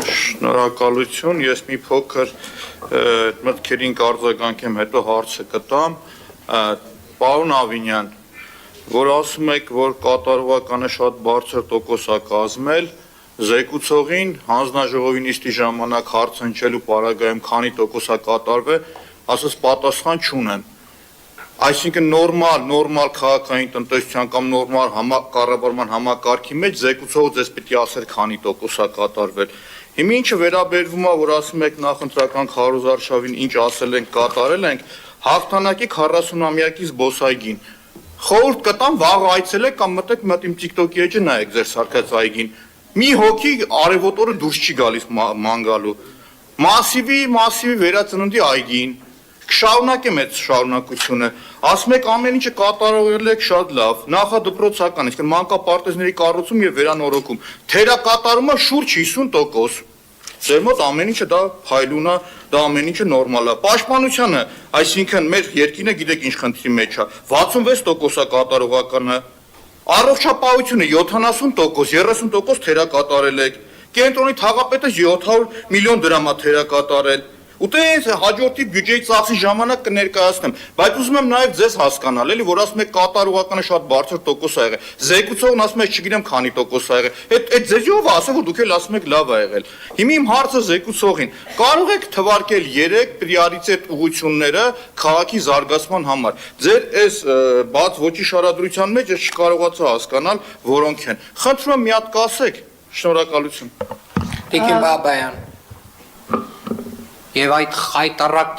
Շնորհակալություն, ես մի փոքր մտքերին կարձագանքեմ, հետո հարցը կտամ, պարոն Ավինյան, որ ասում եք, որ կատարողականը շատ բարձր տոկոս է կազմել, զեկուցողին հանձնաժողովի նիստի ժամանակ հարց հնչելու պարագայում քանի տոկոս է կատարվել, ասես պատասխան չունեմ։ Այսինքն նորմալ քաղաքային տնտեսության կամ նորմալ կառավարման համակարգի մեջ զեկուցողը ձեզ պիտի ասեր քանի տոկոս է կատարվել։ Հիմա ինչը վերաբերվում է, որ ասում եք նախընտրական քարոզարշավին ինչ ասել ենք, կատարել ենք, հաղթանակի 40-ամյակի զբոսայգին։ Խորհուրդ կտամ վաղ այցելեք կամ մտեք իմ TikTok-ի էջը նայեք ձեր սարքած այգին։ Մի հոգի արևոտ օրը դուրս չի գալիս ման գալու։ Մասիվի վերածննդի այգին։ Կշարունակեմ այդ շարունակությունը, ասում եք ամեն ինչը կատարել եք շատ լավ, նախադպրոցական, այսինքն մանկապարտեզների կառուցում եւ վերանորոգում, թերակատարումը շուրջ 50%, ձեր մոտ ամեն ինչը դա փայլուն է, դա ամեն ինչը նորմալ է, պաշտպանությունը, այսինքն մեր երկինը գիտեք ինչ խնդրի մեջ է, 66% է կատարողականը, առողջապահությունը 70%, 30% թերակատարել եք, կենտրոնի թաղապետը 700 միլիոն դրամ է թերակատարել։ Ուտես հաջորդի բյուջեի ծախսի ժամանակ կներկայացնեմ, բայց ուզում եմ նաև ձեզ հասկանալ, էլի որ ասում եք կատարողականը շատ բարձր տոկոս ա եղել, զեկուցողն ասում եք չգիտեմ քանի տոկոս ա եղել, այդ ձեզ ով ասել որ դուք էլ ասում եք լավ ա եղել։ Հիմա իմ հարցը զեկուցողին, կարող եք թվարկել 3 պրիորիտետ ուղղությունները քաղաքի զարգացման համար։ Ձեր այս բաց ոչի շարադրության մեջ ես չկարողացա հասկանալ որոնք են։ Խնդրում եմ մի հատ կասեք։ Շնորհակալություն։ Տիկին Բաբայան։ Եվ այդ խայտառակ